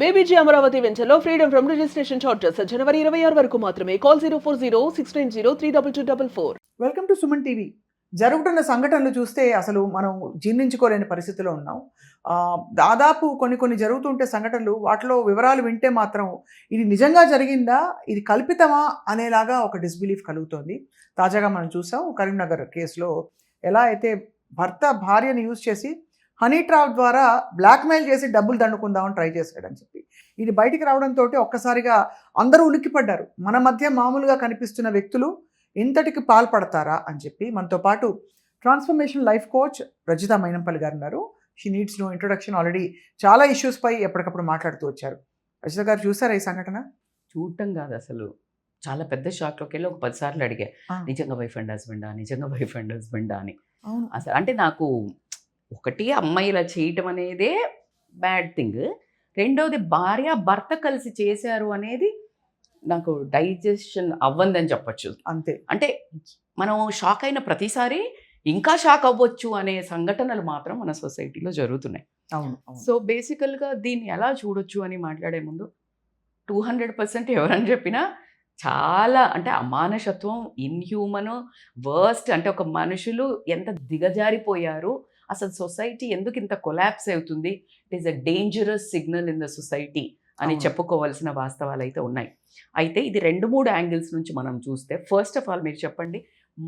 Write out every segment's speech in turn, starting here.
బేబీజీ అమరావతి వెంచర్లో freedom from registration charges జనవరి 26 వరకు మాత్రమే. Call 04069032244. Welcome to Suman TV. జరుగుతున్న సంఘటనలు చూస్తే అసలు మనం జీర్ణించుకోలేని పరిస్థితిలో ఉన్నాం. దాదాపు కొన్ని జరుగుతుంటే సంఘటనలు వాటిలో వివరాలు వింటే మాత్రం ఇది నిజంగా జరిగిందా, ఇది కల్పితమా అనేలాగా ఒక డిస్బిలీఫ్ కలుగుతోంది. తాజాగా మనం చూసాం కరీంనగర్ కేసులో ఎలా అయితే భర్త భార్యను యూజ్ చేసి హనీ ట్రాప్ ద్వారా బ్లాక్మెయిల్ చేసి డబ్బులు దండుకుందామని ట్రై చేశాడని చెప్పి ఇది బయటికి రావడంతో ఒక్కసారిగా అందరూ ఉలిక్కిపడ్డారు. మన మధ్య మామూలుగా కనిపిస్తున్న వ్యక్తులు ఇంతటికి పాల్పడతారా అని చెప్పి. మనతో పాటు transformation life coach Rajitha Mynampally garu ఉన్నారు. She needs no introduction. Already చాలా ఇష్యూస్ పై ఎప్పటికప్పుడు మాట్లాడుతూ వచ్చారు. రజిత గారు చూసారా ఈ సంఘటన? చూడటం కాదు, అసలు చాలా పెద్ద షాక్లోకి వెళ్ళి ఒక 10 సార్లు అడిగా, నిజంగా వైఫ్ అండ్ హస్బెండా, నిజంగా వైఫ్ అండ్ హస్బెండా అని. అవును, అసలు అంటే నాకు ఒకటి అమ్మాయి ఇలా చేయటం అనేదే బ్యాడ్ థింగ్, రెండోది భార్య భర్త కలిసి చేశారు అనేది నాకు డైజెషన్ అవ్వందని చెప్పచ్చు. అంతే. అంటే మనం షాక్ అయిన ప్రతిసారి ఇంకా షాక్ అవ్వచ్చు అనే సంఘటనలు మాత్రం మన సొసైటీలో జరుగుతున్నాయి. అవును. సో బేసికల్గా దీన్ని ఎలా చూడొచ్చు అని మాట్లాడే ముందు 200% ఎవరని చెప్పినా చాలా అంటే అమానుషత్వం, ఇన్హ్యూమన్, వర్స్ట్. అంటే ఒక మనుషులు ఎంత దిగజారిపోయారు, అసలు సొసైటీ ఎందుకు ఇంత కొలాప్స్ అవుతుంది, it is a dangerous signal in the society అని చెప్పుకోవాల్సిన వాస్తవాలు అయితే ఉన్నాయి. అయితే ఇది 2-3 యాంగిల్స్ నుంచి మనం చూస్తే, ఫస్ట్ ఆఫ్ ఆల్ మీరు చెప్పండి,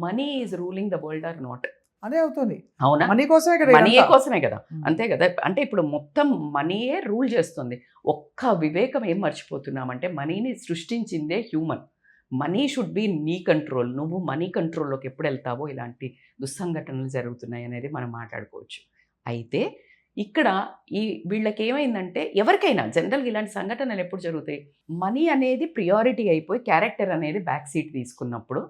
money is ruling the world or not? అదే అవుతుంది. అవునా? మనీ కోసమే కదా, మనీయే కోసమే కదా, అంతే కదా. అంటే ఇప్పుడు మొత్తం మనీయే రూల్ చేస్తుంది. ఒక్క వివేకం ఏం మర్చిపోతున్నామంటే, మనీని సృష్టించిందే హ్యూమన్. మనీ షుడ్ బి నీ కంట్రోల్. నువ్వు మనీ కంట్రోల్లోకి ఎప్పుడు వెళ్తావో ఇలాంటి దుస్సంఘటనలు జరుగుతున్నాయి అనేది మనం మాట్లాడుకోవచ్చు. అయితే ఇక్కడ వీళ్ళకి ఏమైందంటే, ఎవరికైనా జనరల్గా ఇలాంటి సంఘటనలు ఎప్పుడు జరుగుతాయి, మనీ అనేది ప్రియారిటీ అయిపోయి క్యారెక్టర్ అనేది బ్యాక్ సీట్ తీసుకున్నప్పుడు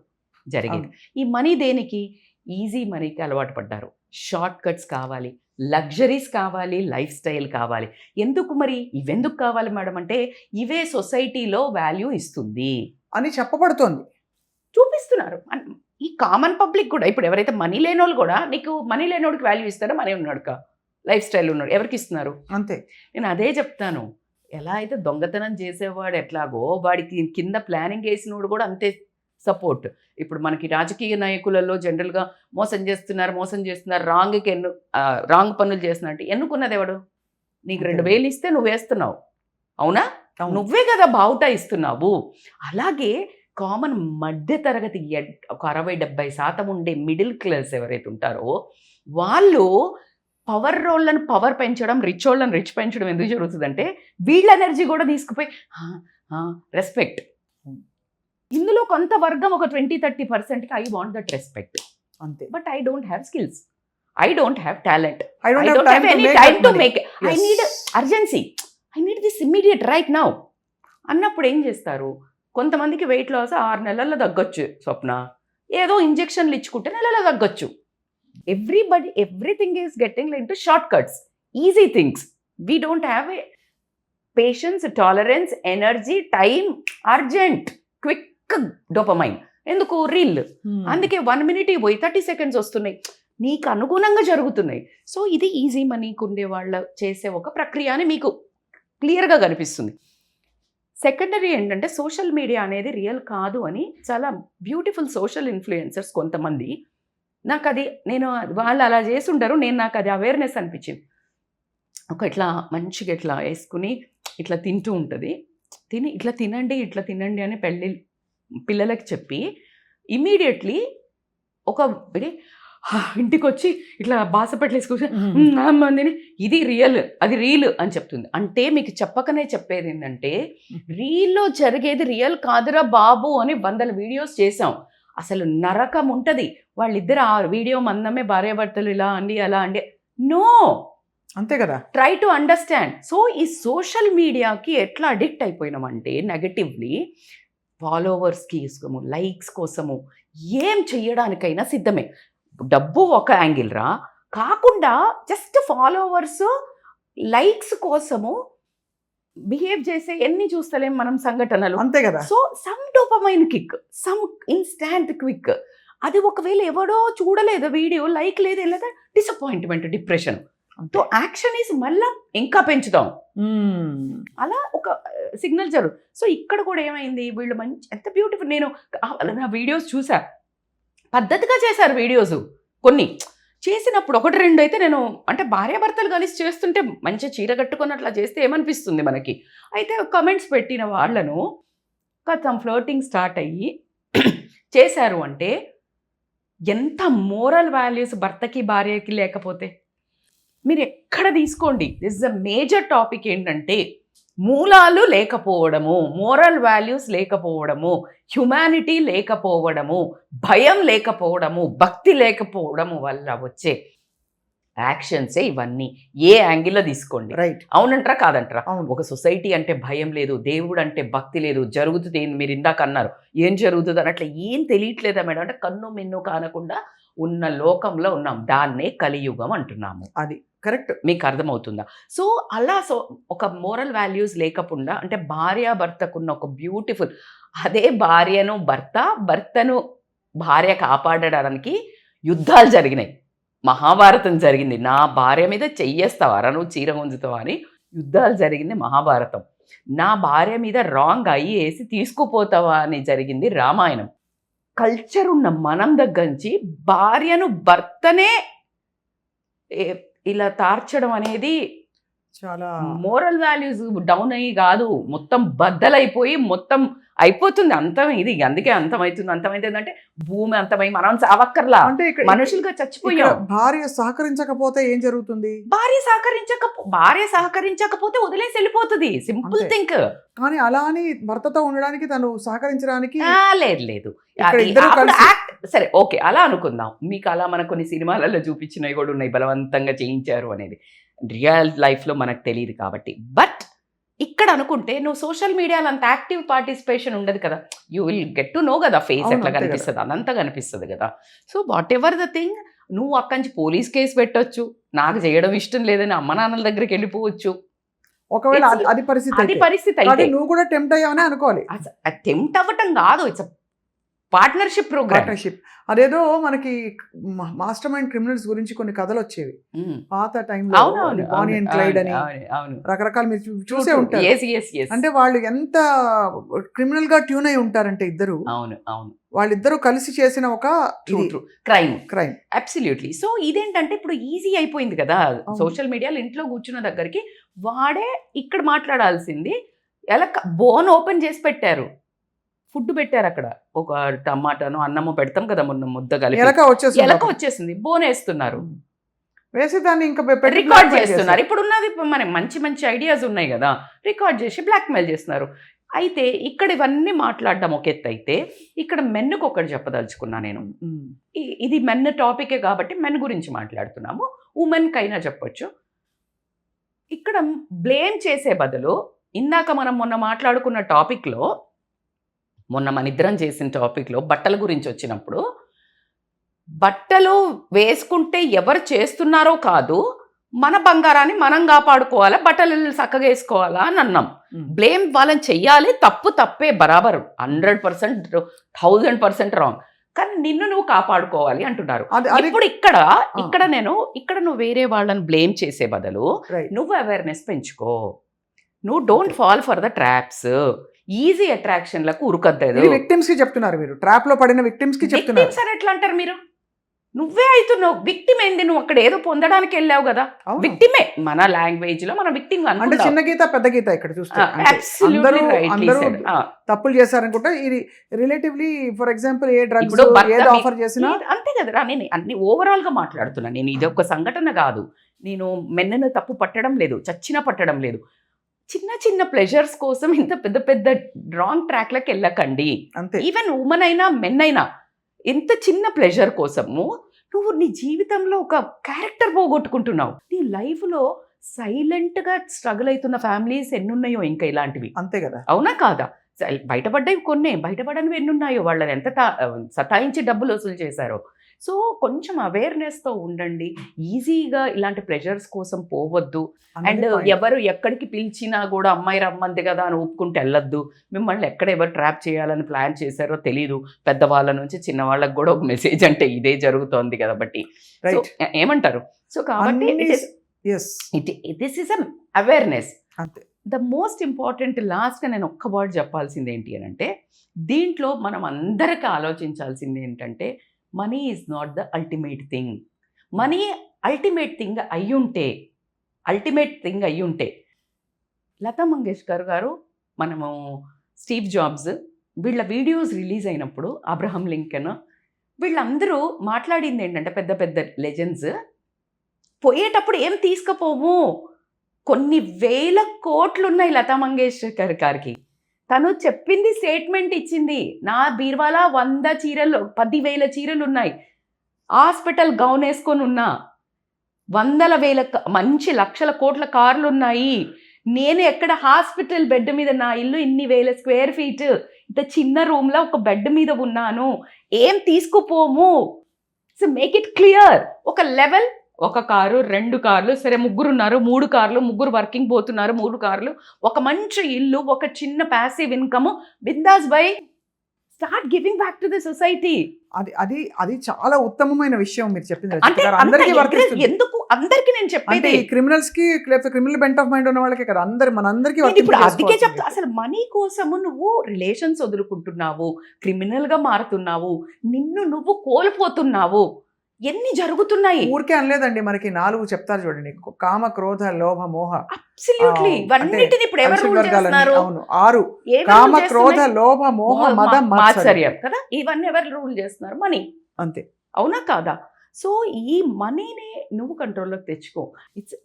జరిగేది. ఈ మనీ దేనికి? ఈజీ మనీకి అలవాటు పడ్డారు. షార్ట్ కట్స్ కావాలి, లగ్జరీస్ కావాలి, లైఫ్ స్టైల్ కావాలి. ఎందుకు మరి ఇవెందుకు కావాలి మేడం అంటే, ఇవే సొసైటీలో వాల్యూ ఇస్తుంది అని చెప్పబడుతోంది, చూపిస్తున్నారు. ఈ కామన్ పబ్లిక్ కూడా, ఇప్పుడు ఎవరైతే మనీ లేని వాళ్ళు కూడా, నీకు మనీ లేనివాడికి వాల్యూ ఇస్తారో, మనీ ఉన్నాడుక లైఫ్ స్టైల్ ఉన్నాడు ఎవరికి ఇస్తున్నారు? అంతే. నేను అదే చెప్తాను. ఎలా అయితే దొంగతనం చేసేవాడు ఎట్లాగో, వాడికి కింద ప్లానింగ్ వేసినోడు కూడా అంతే సపోర్ట్. ఇప్పుడు మనకి రాజకీయ నాయకులలో జనరల్గా మోసం చేస్తున్నారు, రాంగ్ పనులు చేస్తున్నట్టు ఎన్నుకున్నది ఎవడు? నీకు 2000 ఇస్తే నువ్వు వేస్తున్నావు, అవునా? నువ్వే కదా బావుటా ఇస్తున్నావు. అలాగే కామన్ మధ్య తరగతి ఒక 60-70% ఉండే మిడిల్ క్లాస్ ఎవరైతే ఉంటారో వాళ్ళు పవర్ రోళ్ళను పవర్ పెంచడం, రిచ్ వాళ్ళని రిచ్ పెంచడం ఎందుకు జరుగుతుందంటే, వీళ్ళ ఎనర్జీ కూడా తీసుకుపోయి రెస్పెక్ట్. ఇందులో కొంత వర్గం ఒక 20-30%కి ఐ వాంట్ దట్ రెస్పెక్ట్, అంతే. But I don't have skills, I don't have talent, I don't have any time to make it. I need urgency, I need this immediate right now అన్నప్పుడు ఏం చేస్తారు? కొంతమందికి weight loss 6 నెలల్లో తగ్గొచ్చు స్వప్న, ఏదో ఇంజెక్షన్లు ఇచ్చుకుంటే నెలలో తగ్గొచ్చు. Everything is getting into short cuts, easy things. We don't have a patience, tolerance, energy, time, urgent, quick dopamine. ఎందుకు? రీల్. అందుకే 1 minute పోయి 30 seconds వస్తున్నాయి, నీకు అనుగుణంగా జరుగుతున్నాయి. సో ఇది ఈజీ మనీకి ఉండే వాళ్ళు చేసే ఒక ప్రక్రియ అని మీకు క్లియర్గా కనిపిస్తుంది. సెకండరీ ఏంటంటే, సోషల్ మీడియా అనేది రియల్ కాదు అని చాలా బ్యూటిఫుల్ సోషల్ ఇన్ఫ్లుయెన్సర్స్ కొంతమంది, నేను వాళ్ళు అలా చేసి ఉంటారు, నాకు అది అవేర్నెస్ అనిపించింది. ఇట్లా మంచిగా ఇట్లా వేసుకుని ఇట్లా తింటూ ఉంటుంది, ఇట్లా తినండి అని పిల్లలకి చెప్పి ఇమీడియట్లీ ఇంటికి వచ్చి ఇట్లా బాసపట్లు వేసుకొని ఇది రియల్, అది రీల్ అని చెప్తుంది. అంటే మీకు చెప్పకనే చెప్పేది ఏంటంటే, రీల్లో జరిగేది రియల్ కాదురా బాబు అని 100 వీడియోస్ చేసాం. అసలు నరకం ఉంటుంది. వాళ్ళిద్దరు ఆ వీడియో మందమే భార్యాభర్తలు ఇలా అండి అలా అండి. నో, అంతే కదా. Try to understand. సో ఈ సోషల్ మీడియాకి ఎట్లా అడిక్ట్ అయిపోయినామంటే, నెగటివ్లీ ఫాలోవర్స్కి కోసము, లైక్స్ కోసము ఏం చెయ్యడానికైనా సిద్ధమే. డబ్బు ఒక యాంగిల్ రా, కాకుండా జస్ట్ ఫాలోవర్స్, లైక్స్ కోసము బిహేవ్ చేసే ఎన్ని చూస్తలేం మనం సంఘటనలు, అంతే కదా. So some dopamine kick, some instant quick. అది ఒకవేళ ఎవడో చూడలేదు వీడియో, లైక్ లేదు, లేదా disappointment, depression. So action is మళ్ళా ఇంకా పెంచుదాం, అలా ఒక సిగ్నల్ జరుగు. సో ఇక్కడ కూడా ఏమైంది, వీళ్ళు మంచి ఎంత బ్యూటిఫుల్, నేను నా వీడియోస్ చూసా, పద్ధతిగా చేశారు వీడియోస్. కొన్ని చేసినప్పుడు ఒకటి రెండు అయితే నేను అంటే భార్యాభర్తలు కలిసి చేస్తుంటే మంచి చీర కట్టుకొని అట్లా చేస్తే ఏమనిపిస్తుంది మనకి. అయితే కమెంట్స్ పెట్టిన వాళ్ళను కొంచెం ఫ్లోటింగ్ స్టార్ట్ అయ్యి చేశారు అంటే ఎంత మోరల్ వాల్యూస్ భర్తకి భార్యకి లేకపోతే. మీరు ఎక్కడ తీసుకోండి, this is a major topic ఏంటంటే మూలాలు లేకపోవడము, మోరల్ వాల్యూస్ లేకపోవడము, హ్యుమానిటీ లేకపోవడము, భయం లేకపోవడము, భక్తి లేకపోవడము వల్ల వచ్చే యాక్షన్సే ఇవన్నీ. ఏ యాంగిల్లో తీసుకోండి, రైట్, అవునంటారా కాదంటారా? అవును. ఒక సొసైటీ అంటే భయం లేదు, దేవుడు అంటే భక్తి లేదు, జరుగుతుంది మీరు ఇందాక అన్నారు ఏం జరుగుతుంది అని, అట్లా ఏం తెలియట్లేదా మేడం అంటే కన్ను మిన్ను కానకుండా ఉన్న లోకంలో ఉన్నాం. దాన్నే కలియుగం అంటున్నాము. అది కరెక్ట్, మీకు అర్థమవుతుందా? సో అలా ఒక మోరల్ వాల్యూస్ లేకుండా అంటే భార్యాభర్తకున్న ఒక బ్యూటిఫుల్, అదే భర్తను భార్య కాపాడడానికి యుద్ధాలు జరిగినాయి. మహాభారతం జరిగింది, నా భార్య మీద చెయ్యేస్తావారా నువ్వు, చీర గుంజుతావా అని యుద్ధాలు జరిగింది మహాభారతం. నా భార్య మీద రాంగ్ అయ్యి వేసి తీసుకుపోతావా అని జరిగింది రామాయణం. కల్చర్ ఉన్న మనం దగ్గర నుంచి భర్తనే ఇలా తార్చడం అనేది చాలా మోరల్ వాల్యూస్ డౌన్ అయ్యి కాదు, మొత్తం బద్దలైపోయి మొత్తం అయిపోతుంది, అంతం. ఇది అందుకే అంతమైతుంది అంటే భూమి అంతమై మనం చావక్కర్లా, అంటే మనుషులుగా చచ్చిపోయాం. భార్య సహకరించకపోతే ఏం జరుగుతుంది? భార్య సహకరించకపోతే వదిలేసి వెళ్ళిపోతుంది, సింపుల్ థింక్. కానీ అలా అని భర్తతో ఉండడానికి తను సహకరించడానికి లేదు. ఇద్దరు సరే ఓకే అలా అనుకుందాం, మీకు అలా మన కొన్ని సినిమాలలో చూపించినవి కూడా ఉన్నాయి, బలవంతంగా చేయించారు అనేది. రియల్ లైఫ్లో మనకు తెలియదు కాబట్టి. బట్ ఇక్కడ అనుకుంటే నువ్వు సోషల్ మీడియాలో అంత యాక్టివ్ పార్టిసిపేషన్ ఉండదు కదా, you will get to know కదా ఫేస్ ఎట్లా కనిపిస్తుంది, అదంతా కనిపిస్తుంది కదా. So what ever the thing, నువ్వు అక్కడి నుంచి పోలీస్ కేసు పెట్టొచ్చు, నాకు చేయడం ఇష్టం లేదని అమ్మ నాన్నల దగ్గరికి వెళ్ళిపోవచ్చు. ఒకవేళ అది పరిస్థితి అయితే నువ్వు కూడా టెంప్ట్ అయ్యావని అనుకోవాలి. టెంప్ట్ అవ్వటం కాదు, ఇట్స్ పార్ట్నర్షిప్ ప్రోగ్రామ్. అదేదో మనకి మాస్టర్ మైండ్ క్రిమినల్స్ గురించి కొన్ని కథలు వచ్చేవి పాత టైంలో, బానీ అండ్ క్లైడ్ అని రకరకాల మీరు చూసే ఉంటారు. అంటే వాళ్ళు ఎంత క్రిమినల్ గా ట్యూన్ అయి ఉంటారంటే ఇద్దరు, వాళ్ళిద్దరూ కలిసి చేసిన ఒక క్రైమ్. అబ్సల్యూట్లీ. సో ఇదేంటంటే ఇప్పుడు ఈజీ అయిపోయింది కదా సోషల్ మీడియాలో, ఇంట్లో కూర్చున్న దగ్గరికి వాడే ఇక్కడ మాట్లాడాల్సింది. ఎలా బోన్ ఓపెన్ చేసి పెట్టారు, ఫుడ్ పెట్టారు అక్కడ, ఒక టమాటాను అన్నము పెడతాం కదా మొన్న ముద్ద కలిపి, ఎలక వచ్చేసింది, బోనేస్తున్నారు, వేసి దాన్ని ఇంకా రికార్డ్ చేస్తున్నారు. ఇప్పుడు ఉన్నది మన మంచి ఐడియాస్ ఉన్నాయి కదా, రికార్డ్ చేసి బ్లాక్మెయిల్ చేస్తున్నారు. అయితే ఇక్కడ ఇవన్నీ మాట్లాడడం ఒక ఎత్తు అయితే, ఇక్కడ మెన్నుకు ఒకటి చెప్పదలుచుకున్నా నేను. ఇది మెన్ టాపికే కాబట్టి మెన్ గురించి మాట్లాడుతున్నాము, ఉమెన్కి అయినా చెప్పొచ్చు. ఇక్కడ బ్లేమ్ చేసే బదులు ఇందాక మనం మొన్న మాట్లాడుకున్న టాపిక్లో, మొన్న మన ఇద్దరం చేసిన టాపిక్లో బట్టల గురించి వచ్చినప్పుడు, బట్టలు వేసుకుంటే ఎవరు చేస్తున్నారో కాదు, మన బంగారాన్ని మనం కాపాడుకోవాలా, బట్టలు చక్కగా వేసుకోవాలా అని అన్నాం. బ్లేమ్ వాళ్ళని చెయ్యాలి, తప్పే, బరాబర్ 100% 1000% రాంగ్, కానీ నిన్ను నువ్వు కాపాడుకోవాలి అంటున్నారు. ఇప్పుడు ఇక్కడ నువ్వు వేరే వాళ్ళని బ్లేమ్ చేసే బదులు నువ్వు అవేర్నెస్ పెంచుకో, నువ్వు don't fall for the traps, easy అట్రాక్షన్లకు ఉరుకద్దు. విక్టిమ్స్ కి చెప్తున్నారు మీరు, ట్రాప్ లో పడిన విక్టిమ్స్ కి చెప్తున్నారు. సార్ ఎట్లా అంటారు మీరు? నువ్వే అవుతున్నావు విక్టిమ్. ఏంది, నువ్వు అక్కడ ఏదో పొందడానికి వెళ్ళావు కదా, విక్టిమే. మన లాంగ్వేజ్ లో మన విక్టిమ్ అంటే చిన్న గీత పెద్ద గీత ఇక్కడ చూస్తే అందరూ తప్పులు చేశారనుకుంటా. ఇది relatively for example A drugs ఏదో ఆఫర్ చేసినా అంతే కదరా. నేను అన్ని ఓవరాల్ గా మాట్లాడుతున్నా, నేను ఇది ఒక సంఘటన కాదు, నేను మెన్నను తప్పు పట్టడం లేదు, చచ్చినా పట్టడం లేదు. చిన్న ప్లెజర్స్ కోసం ఇంత పెద్ద రాంగ్ ట్రాక్లకు వెళ్ళకండి. ఈవెన్ ఉమెన్ అయినా మెన్ అయినా ఎంత చిన్న ప్లెజర్ కోసము నువ్వు నీ జీవితంలో ఒక క్యారెక్టర్ పోగొట్టుకుంటున్నావు. నీ లైఫ్లో సైలెంట్గా స్ట్రగుల్ అవుతున్న ఫ్యామిలీస్ ఎన్నున్నాయో ఇంకా ఇలాంటివి, అంతే కదా, అవునా కాదా? బయటపడ్డవి కొన్నే, బయటపడనివి ఎన్నున్నాయో, వాళ్ళని ఎంత సతాయించి డబ్బులు వసూలు చేశారో. సో కొంచెం అవేర్నెస్తో ఉండండి, ఈజీగా ఇలాంటి ప్లెజర్స్ కోసం పోవద్దు. అండ్ ఎవరు ఎక్కడికి పిలిచినా కూడా అమ్మాయి రమ్మంది కదా అని ఒప్పుకుంటే వెళ్ళొద్దు. మిమ్మల్ని ఎవరు ట్రాప్ చేయాలని ప్లాన్ చేశారో తెలీదు. పెద్దవాళ్ళ నుంచి చిన్నవాళ్ళకి కూడా ఒక మెసేజ్ అంటే ఇదే జరుగుతోంది కాబట్టి ఏమంటారు? సో కాబట్టి ఎస్ దిస్ ఈస్ అవేర్నెస్. అంతే. ద మోస్ట్ ఇంపార్టెంట్ లాస్ట్గా నేను ఒక్క వర్డ్ చెప్పాల్సింది ఏంటి అని అంటే, దీంట్లో మనం అందరికీ ఆలోచించాల్సింది ఏంటంటే, money is not the ultimate thing. Money ultimate thing అయ్యుంటే లతా మంగేష్కర్ గారు, మనము స్టీవ్ జాబ్స్, వీళ్ళ వీడియోస్ రిలీజ్ అయినప్పుడు అబ్రహం లింకన్, వీళ్ళందరూ మాట్లాడింది ఏంటంటే, పెద్ద పెద్ద లెజెండ్స్ పోయేటప్పుడు ఏం తీసుకుపోము, కొన్ని వేల కోట్లు ఉన్నాయి లతా మంగేష్కర్ గారికి. తను చెప్పింది, స్టేట్మెంట్ ఇచ్చింది, నా బీర్వాలా 100 చీరలు 10,000 చీరలు ఉన్నాయి, హాస్పిటల్ గౌన్ వేసుకొని ఉన్నా, 100,000 మంచి లక్షల కోట్ల కార్లు ఉన్నాయి, నేను ఎక్కడ హాస్పిటల్ బెడ్ మీద, నా ఇల్లు ఇన్ని వేల స్క్వేర్ ఫీట్, ఇంత చిన్న రూమ్లో ఒక బెడ్ మీద ఉన్నాను, ఏం తీసుకుపోము. So make it clear. ఒక లెవెల్, ఒక కారు, 2 కార్లు, సరే 3 ఉన్నారు, 3 కార్లు, 3 వర్కింగ్ పోతున్నారు, 3 కార్లు, ఒక మంచి ఇల్లు, ఒక చిన్న passive income, bindaas by start giving back to the society. అది అది అది చాలా ఉత్తమమైన విషయం మీరు చెప్పింది. అంటే అందరికీ వర్తిస్తుంది. ఎందుకు అందరికి నేను అంటే చెప్పేది, ఈ క్రిమినల్స్ కి లేకపోతే క్రిమినల్ బెంట్ ఆఫ్ మైండ్ ఉన్న వాళ్ళకే కదా, మనందరికీ నేను ఇప్పుడు అందుకే వర్తింపజేసుకోవాల్సింది. చెప్తా, అసలు మనీ కోసము నువ్వు రిలేషన్స్ వదులుకుంటున్నావు, క్రిమినల్ గా మారుతున్నావు, నిన్ను నువ్వు కోల్పోతున్నావు, ఎన్ని జరుగుతున్నాయి. ఊరికే అనలేదండి, మనకి 4 చెప్తారు చూడండి, కామ, క్రోధ, లోభ, మోహ. అబ్సల్యూట్లీ. ఇవన్నిటిని ఇప్పుడు ఎవరు రూల్ చేస్తున్నారు? అవును, 6 ఏవి కామ, rule క్రోధ, చేస్తున్నాయి? లోభ, మోహ, మద, మాత్సర్యం. మాత్సర్యం కదా, ఇవన్నీ ఎవరు రూల్ చేస్తున్నారు? మనీ. అంతే. అవునా కాదా? సో ఈ మనీని నువ్వు కంట్రోల్లోకి తెచ్చుకో.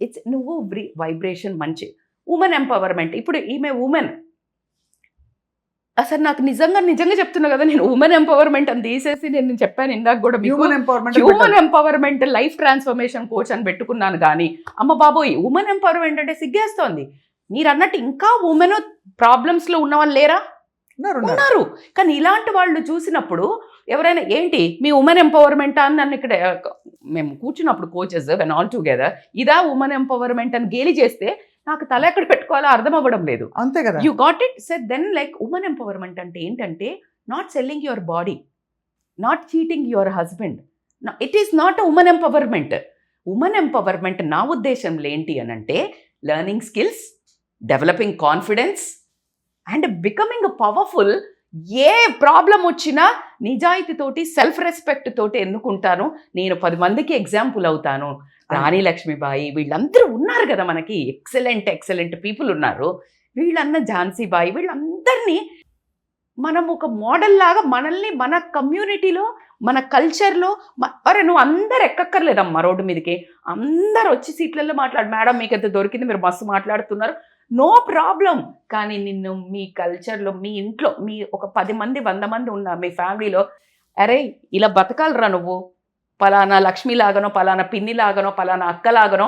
ఇట్స్ నువ్వు వైబ్రేషన్ మంచి ఉమెన్ ఎంపవర్మెంట్. ఇప్పుడు ఈమె ఉమెన్, అసలు నాకు నిజంగా చెప్తున్నా కదా, నేను ఉమెన్ ఎంపవర్మెంట్ అని తీసేసి నేను చెప్పాను ఇందాక కూడా, human empowerment. Human empowerment life transformation coach అని పెట్టుకున్నాను. కానీ అమ్మ బాబోయ్, ఉమెన్ ఎంపవర్మెంట్ అంటే సిగ్గేస్తోంది. మీరు అన్నట్టు ఇంకా ఉమెన్ ప్రాబ్లమ్స్లో ఉన్న వాళ్ళు లేరా? ఉన్నారు. కానీ ఇలాంటి వాళ్ళు చూసినప్పుడు ఎవరైనా ఏంటి మీ ఉమెన్ ఎంపవర్మెంట్ అని నన్ను ఇక్కడ మేము కూర్చున్నప్పుడు కోచెస్ వెన్ ఆల్ టుగెదర్ ఇదా ఉమెన్ ఎంపవర్మెంట్ అని గేలి చేస్తే నాకు తల ఎక్కడ పెట్టుకోవాలో అర్థం అవ్వడం లేదు. అంతే కదా. You got it. Set then like women empowerment అంటే ఏంటంటే, not selling your body, not cheating your husband. It is not a women empowerment. Women empowerment నా ఉద్దేశంలో ఏంటి అని అంటే, learning skills, developing confidence and becoming powerful. ఏ problem వచ్చినా నిజాయితీతోటి, సెల్ఫ్ రెస్పెక్ట్ తోటి ఎన్నుకుంటాను. నేను 10 మందికి ఎగ్జాంపుల్ అవుతాను. రాణి లక్ష్మీబాయి, వీళ్ళందరూ ఉన్నారు కదా మనకి, ఎక్సలెంట్ పీపుల్ ఉన్నారు. వీళ్ళన్న ఝాన్సీబాయి, వీళ్ళందరినీ మనం ఒక మోడల్ లాగా మనల్ని మన కమ్యూనిటీలో, మన కల్చర్లో, అరే నువ్వు అందరు ఎక్కక్కర్లేదమ్మా రోడ్డు మీదకి, అందరు వచ్చి సీట్లలో మాట్లాడు, మేడం మీకు ఎంత దొరికింది, మీరు మస్తు మాట్లాడుతున్నారు, నో ప్రాబ్లం. కానీ నిన్ను మీ కల్చర్లో, మీ ఇంట్లో, మీ ఒక 10 మంది 100 మంది ఉన్న మీ ఫ్యామిలీలో, అరే ఇలా బతకాలరా నువ్వు, పలానా లక్ష్మి లాగనో, పలానా పిన్ని లాగనో, పలానా అక్క లాగనో,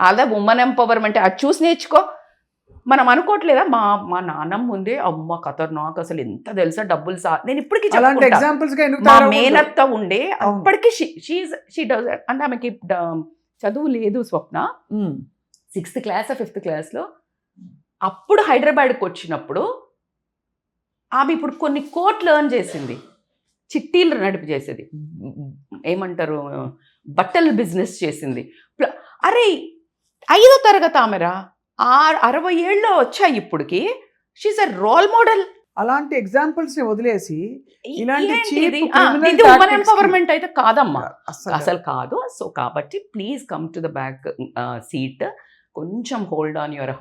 అదే ఉమెన్ ఎంపవర్మెంట్, అది చూసి నేర్చుకో. మనం అనుకోవట్లేదా, మా నాన్నమ్మ ముందే అమ్మ ఖతర్నాక్, అసలు ఎంత తెలుసా డబ్బులు నేను ఇప్పటికీ మా మేనత్త ఉండే, అప్పటికి షీ డస్. అంటే ఆమెకి చదువు లేదు స్వప్న, 6th క్లాస్ 5th క్లాస్లో. అప్పుడు హైదరాబాద్కి వచ్చినప్పుడు ఆమె ఇప్పుడు కొన్ని కోట్లు ఎర్న్ చేసింది, చిట్టీలు నడిపి చేసేది, ఏమంటారు బట్టల బిజినెస్ చేసింది. అరే 5వ తరగతి ఆమెరా, 60 ఏళ్ళు వచ్చాయి ఇప్పటికి. She is a role model. అలాంటి ఎగ్జాంపుల్స్ ని వదిలేసి ఇలాంటి ఇది ఉమెన్ ఎంపవర్మెంట్ అయితే కాదమ్మా, అసలు కాదు. సో కాబట్టి please come to the back seat. కొంచెం హోల్డ్ ఆన్ యువర్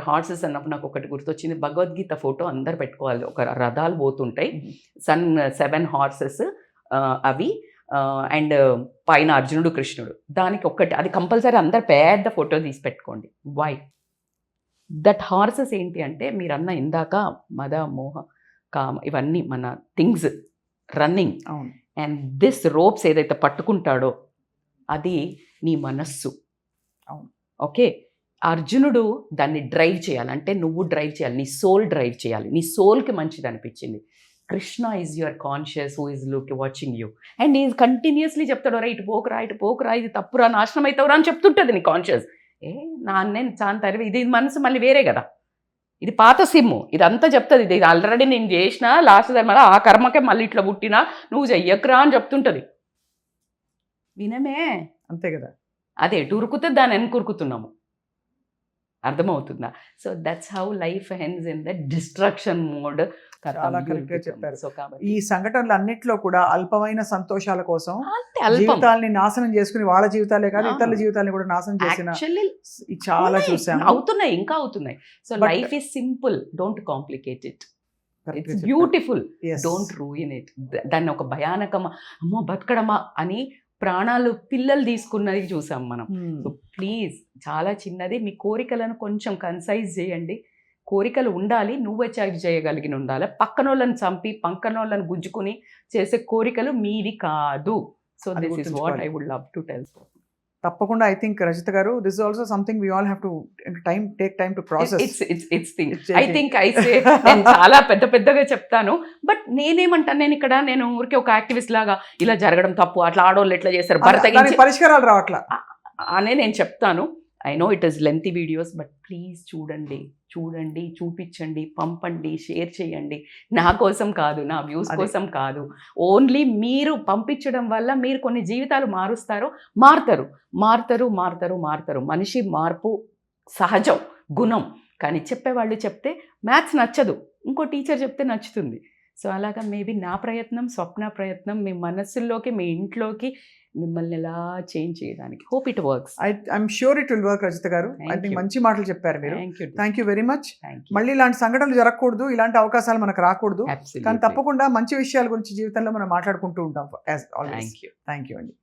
హార్సెస్ అన్నప్పుడు నాకు ఒకటి గుర్తొచ్చింది, భగవద్గీత ఫోటో అందరు పెట్టుకోవాలి. ఒక రథాలు పోతుంటాయి, 7 హార్సెస్ అవి, అండ్ పైన అర్జునుడు కృష్ణుడు, దానికి ఒకటి అది కంపల్సరీ అందరు పెద్ద ఫోటో తీసి పెట్టుకోండి. వై దట్ హార్సెస్ ఏంటి అంటే, మీరు అన్న ఇందాక మద, మోహ, కామ, ఇవన్నీ మన things running. And this ropes ఏదైతే పట్టుకుంటాడో అది నీ మనస్సు. ఓకే, అర్జునుడు దాన్ని డ్రైవ్ చేయాలి, అంటే నువ్వు డ్రైవ్ చేయాలి, నీ సోల్ డ్రైవ్ చేయాలి, నీ సోల్కి మంచిది అనిపించింది. Krishna is your conscious who is watching you, and is continuously చెప్తాడు, రా ఇటు పోకురా, ఇది తప్పురా, నాశనం అవుతావురా అని చెప్తుంటుంది నీ కాన్షియస్. నేను చాలా తరివి, ఇది మనసు మళ్ళీ వేరే కదా, ఇది పాత సిమ్ము, ఇదంతా చెప్తుంది, ఇది ఆల్రెడీ నేను చేసిన లాస్ట్ టైం, ఆ కర్మకే మళ్ళీ ఇట్లా పుట్టినా నువ్వు చెయ్యకురా అని చెప్తుంటుంది. వినమే, అంతే కదా. అదే ఎటు ఉరుకుతే దాని వెనక ఉరుకుతున్నాము. అర్థమవుతుందా? So that's how life hence in the destruction mode. చాలా correct గా చెప్పారు. సో కాబట్టి ఈ సంఘటనలు అన్నిట్లో కూడా అల్పమైన సంతోషాల కోసం అంతే అల్పం. జీవితాల్ని నాశనం చేసుకుని వాళ్ళ జీవితాలే కాదు ఆ. ఇతరుల జీవితాన్ని కూడా నాశనం చేసిన యాక్చువల్లీ చాలా చూసాము. అవుతున్నాయి, ఇంకా అవుతున్నాయి. So But- life is simple, don't complicate it. Correct గా ఇట్స్ చెప్పారు. Beautiful, Yes. Don't ruin it. దాన్ని ఒక భయానకమా, అమ్మో బతకడమా అని ప్రాణాలు పిల్లలు తీసుకున్నది చూసాం మనం. Hmm. సో ప్లీజ్ చాలా చిన్నది, మీ కోరికలను కొంచెం కన్సైజ్ చేయండి. కోరికలు ఉండాలి, నువ్వు అచీవ్ చేయగలిగిన ఉండాలి. పక్కనోళ్ళని చంపి పక్కనోళ్ళని గుంజుకుని చేసే కోరికలు మీవి కాదు. సో అది దిస్ ఇస్ వాట్ గుర్తుంచుకోవాలి. I would love to tell. తప్పకుండా I think Rajitha garu this is also something we all have to take time to process. It's thing. It's I think I say నేను చాలా పెద్దగా చెప్తాను. బట్ నేనేమంటాను, నేను ఊరికే ఒక యాక్టివిస్ట్ లాగా ఇలా జరగడం తప్పు, అట్లా ఆడోళ్ళు ఎట్లా చేస్తారు, భర్త దానికి పరిష్కారాలు రావట్లా. అనే నేను చెప్తాను. I know it is lengthy videos, but please చూడండి, చూపించండి, పంపండి, షేర్ చేయండి. నా కోసం కాదు, నా వ్యూస్ అదే. కోసం కాదు. ఓన్లీ మీరు పంపించడం వల్ల మీరు కొన్ని జీవితాలు మారుతారు. మనిషి మార్పు సహజం, గుణం. కానీ చెప్పేవాళ్ళు చెప్తే మ్యాథ్స్ నచ్చదు, ఇంకో టీచర్ చెప్తే నచ్చుతుంది. సో అలాగా మేబీ నా ప్రయత్నం, స్వప్న ప్రయత్నం మీ మనస్సుల్లోకి, మీ ఇంట్లోకి మిమ్మల్ని ఎలా చేంజ్ చేయడానికి. Hope it works. I'm sure it will work Rajitha గారు. I Thank think you. మంచి మాటలు చెప్పారు మీరు. Thank you very much. Thank you. మళ్ళీ ఇలాంటి సంఘటనలు జరగకూడదు, ఇలాంటి అవకాశాలు మనకు రాకూడదు. కానీ Absolutely. తప్పకుండా మంచి విషయాల గురించి జీవితంలో మనం మాట్లాడుకుంటూ ఉంటాం. Thank you. థ్యాంక్ యూ అండి.